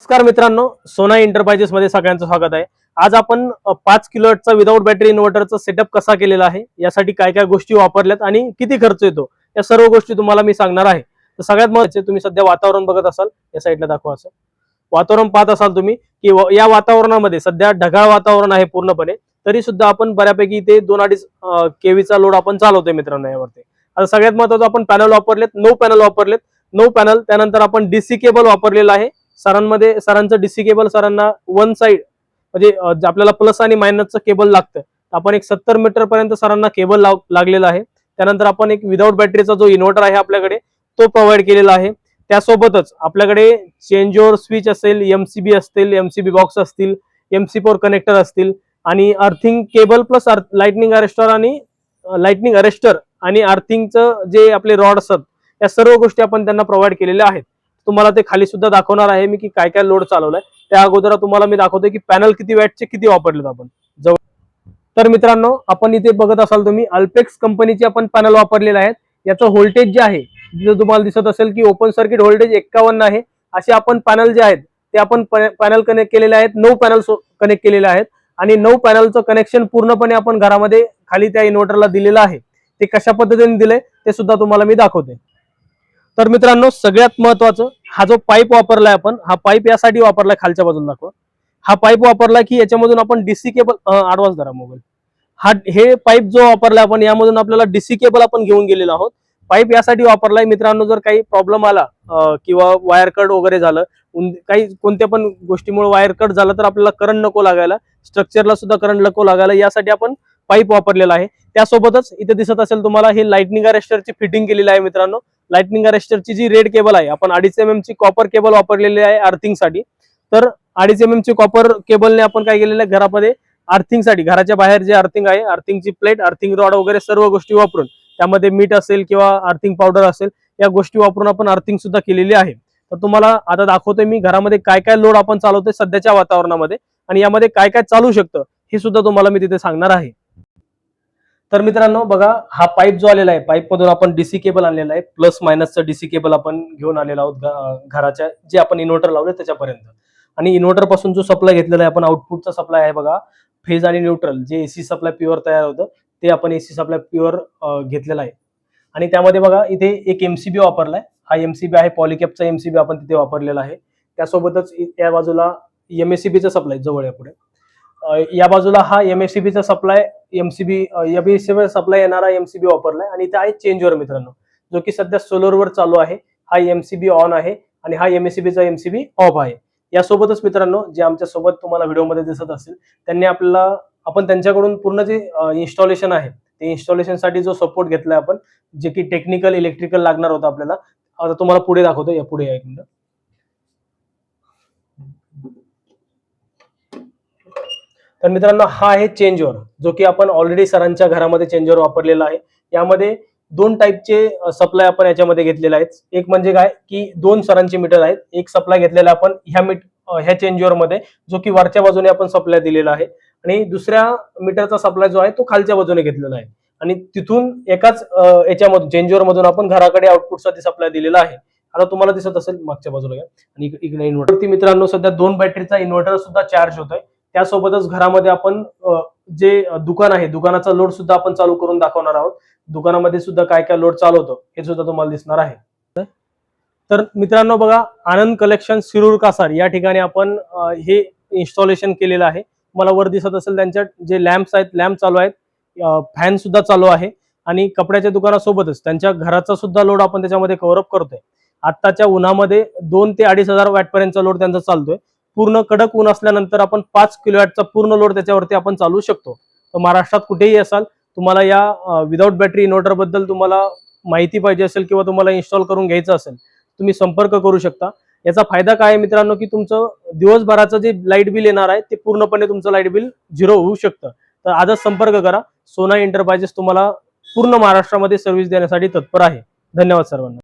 नमस्कार मित्रांनो, सोना एंटरप्राइजेस मध्ये सगळ्यांचं स्वागत आहे। आज आपण 5 किलोवॅटचा विदाउट बॅटरी इन्व्हर्टरचा सेटअप कसा केलेला आहे, यासाठी काय काय गोष्टी वापरल्यात आणि किती खर्च येतो, या सर्व गोष्टी तुम्हाला मी सांगणार आहे। तर सगळ्यात महत्त्वाचे, तुम्ही सध्या वातावरण बघत असाल, या साईडला दाखवा, असं वातावरण पाहत असाल तुम्ही की या वातावरणामध्ये सध्या ढगाळ वातावरण आहे पूर्णपणे, तरी सुद्धा आपण बऱ्यापैकी ते 2-2.5 केव्हीचा लोड आपण चालवतोय मित्रांनो यावरती। आता सगळ्यात महत्त्वाचं, आपण पॅनल वापरलेत, 9 पॅनल वापरलेत, 9 पॅनल। त्यानंतर आपण डीसी केबल वापरलेला आहे। सरांचं डीसी केबल सरांना वन साइड म्हणजे आपल्याला प्लस आणि मायनसचं केबल लागतं, आपण एक 70 मीटर पर्यंत सरांना केबल लागलेला आहे। त्यानंतर आपण एक विदाउट बॅटरीचा जो इन्व्हर्टर आहे आपल्याकडे, तो प्रोव्हाइड केलेला आहे। त्यासोबतच आपल्याकडे चेंज ओव्हर स्विच असेल, एमसीबी असतील, एमसीबी बॉक्स असतील, MC4 कनेक्टर असतील आणि earthing cable plus lightning arrester आणि अर्थिंगचं जे आपले रॉड असतात, या सर्व गोष्टी आपण त्यांना प्रोव्हाइड केलेल्या आहेत। तुम्हाला ते खाली सुद्धा दाखवणार आहे मी की काय काय लोड चालवलाय। त्या अगोदर तुम्हाला मी दाखवतोय की पॅनल किती वॅटचे किती वापरलेत आपण जवळ। तर मित्रांनो, आपण इथे बघत असाल तुम्ही अल्पेक्स कंपनीचे आपण पॅनल वापरलेले आहेत। याचं व्होल्टेज जे आहे, जिथे तुम्हाला दिसत असेल की ओपन सर्किट व्होल्टेज 51 आहे। असे आपण पॅनल जे आहेत ते आपण पॅनल कनेक्ट केलेले आहेत, 9 पॅनल कनेक्ट केलेले आहेत आणि 9 पॅनलचं कनेक्शन पूर्णपणे आपण घरामध्ये खाली त्या इन्व्हर्टरला दिलेलं आहे। ते कशा पद्धतीने दिले ते सुद्धा तुम्हाला मी दाखवते। तर मित्रांनो, सगळ्यात महत्त्वाचं, हा जो पाईप वापरलाय आपण, हा पाईप यासाठी वापरलाय, खालच्या बाजूला दाखवा, हा पाईप वापरला की याच्यामधून आपण डीसी केबल ॲडव्हान्स धरा मोबाईल, हे पाईप जो वापरलाय आपण, यामधून आपल्याला डीसी केबल आपण घेऊन गेलेलो आहोत। पाईप यासाठी वापरलाय मित्रांनो, जर काही प्रॉब्लेम आला किंवा वायर कट वगैरे झालं, काही कोणत्या पण गोष्टीमुळे वायर कट झालं तर आपल्याला करंट नको लागायला, स्ट्रक्चरला सुद्धा करंट नको लागायला, यासाठी आपण पाईप वापरलेला आहे। त्यासोबतच इथे दिसत असेल तुम्हाला, हे लाइटनिंग अरेस्टरची फिटिंग केलेली आहे मित्रांनो। लाइटनिंग अरेस्टरची जी रेड केबल आहे, आपण 2.5 mm ची कॉपर केबल वापरलेली आहे अर्थिंगसाठी। तर 2.5 mm ची कॉपर केबलने आपण काय केलेलं आहे, घरामध्ये अर्थिंगसाठी, घराच्या बाहेर जे अर्थिंग आहे, अर्थिंगची प्लेट, अर्थिंग रॉड वगैरे सर्व गोष्टी वापरून, त्यामध्ये मीठ असेल किंवा अर्थिंग पावडर असेल, या गोष्टी वापरून आपण अर्थिंग सुद्धा केलेली आहे। तर तुम्हाला आता दाखवतोय मी घरामध्ये काय काय लोड आपण चालवतोय सध्याच्या वातावरणामध्ये, आणि यामध्ये काय काय चालू शकतं हे सुद्धा तुम्हाला मी तिथे सांगणार आहे। तर मित्रांनो बघा, हा पाईप जो आलेला आहे, पाईप मधून आपण डीसी केबल आणलेला आहे, प्लस मायनसचं डीसी केबल आपण घेऊन आलेलो आहोत घराच्या, जे आपण इन्व्हर्टर लावले त्याच्यापर्यंत। आणि इन्व्हर्टर पासून जो सप्लाय घेतलेला आहे आपण, आउटपुटचा सप्लाय आहे बघा, फेज आणि न्यूट्रल, जे एसी सप्लाय प्युअर तयार होतं, ते आपण एसी सप्लाय प्युअर घेतलेला आहे। आणि त्यामध्ये बघा, इथे एक एमसीबी वापरलाय, हा एमसीबी आहे, पॉलिकॅपचा एमसीबी आपण तिथे वापरलेला आहे। त्यासोबतच या बाजूला एमएससीबीचा सप्लाय जवळ आहे पुढे, या बाजूला हा एमएससीबीचा सप्लाय, एमसीबी सप्लाय येणारा एमसीबी वापरलाय। आणि इथे आहे चेंजवर मित्रांनो, जो की सध्या सोलरवर चालू आहे, हा एमसीबी ऑन आहे आणि हा एमएससीबीचा एमसीबी ऑफ आहे। यासोबतच मित्रांनो, जे आमच्या सोबत तुम्हाला व्हिडिओमध्ये दिसत असेल, त्यांनी आपण त्यांच्याकडून पूर्ण जे इन्स्टॉलेशन आहे, ते इन्स्टॉलेशनसाठी जो सपोर्ट घेतलाय आपण, जे की टेक्निकल इलेक्ट्रिकल लागणार होतं आपल्याला, आता तुम्हाला पुढे दाखवतो, या पुढे एक मिनिट। तर मित्रांनो, हा आहे चेंजओव्हर, जो की आपण ऑलरेडी सरांच्या घरामध्ये चेंजओव्हर वापरलेला आहे। यामध्ये 2 टाईपचे सप्लाय आपण याच्यामध्ये घेतलेले आहेत। एक म्हणजे काय की 2 सरांचे मीटर आहेत, एक सप्लाय घेतलेला आपण ह्या चेंजओव्हर मध्ये, जो की वरच्या बाजूने आपण सप्लाय दिलेला आहे, आणि दुसऱ्या मीटरचा सप्लाय जो आहे तो खालच्या बाजूने घेतलेला आहे। आणि तिथून एकाच याच्यामधून, चेंजओव्हर मधून आपण घराकडे आउटपुटसाठी सप्लाय दिलेला आहे। आता तुम्हाला दिसत असेल मागच्या बाजूला घ्या, आणि इकडे इन्व्हर्टर मित्रांनो, सध्या 2 बॅटरीचा इन्व्हर्टर सुद्धा चार्ज होतोय। त्यासोबतच घरामध्ये आपण जे दुकान आहे, दुकानाचा लोड सुद्धा आपण चालू करून दाखवणार आहोत। दुकानामध्ये सुद्धा काय काय लोड चालवतो हे सुद्धा तुम्हाला दिसणार आहे। तर मित्रांनो बघा, आनंद कलेक्शन शिरूर कासार या ठिकाणी आपण हे इन्स्टॉलेशन केलेलं आहे। मला वर दिसत असेल त्यांच्या जे लॅम्प्स आहेत, लॅम्प चालू आहेत, फॅन सुद्धा चालू आहे, आणि कपड्याच्या दुकानासोबतच त्यांच्या घराचा सुद्धा लोड आपण त्याच्यामध्ये कव्हर अप करतोय। आत्ताच्या उन्हामध्ये 2 ते 2,500 वॅट पर्यंतचा लोड त्यांचा चालतोय। पूर्ण कडक ऊन असल्यानंतर आपण 5 किलोवॅटचा पूर्ण लोड त्याच्यावरती आपण चालू शकतो। तर महाराष्ट्रात कुठेही असाल, तुम्हाला या विदाउट बॅटरी इन्व्हर्टर बद्दल तुम्हाला माहिती पाहिजे असेल किंवा तुम्हाला इन्स्टॉल करून घ्यायचं असेल, तुम्ही संपर्क करू शकता। याचा फायदा काय आहे मित्रांनो, की तुमचं दिवसभराचं जे लाईट बिल येणार आहे, ते पूर्णपणे तुमचं लाईट बिल 0 होऊ शकतं। तर आजच संपर्क करा, सोना एंटरप्राइजेस तुम्हाला पूर्ण महाराष्ट्रामध्ये सर्व्हिस देण्यासाठी तत्पर आहे। धन्यवाद सर्वांना।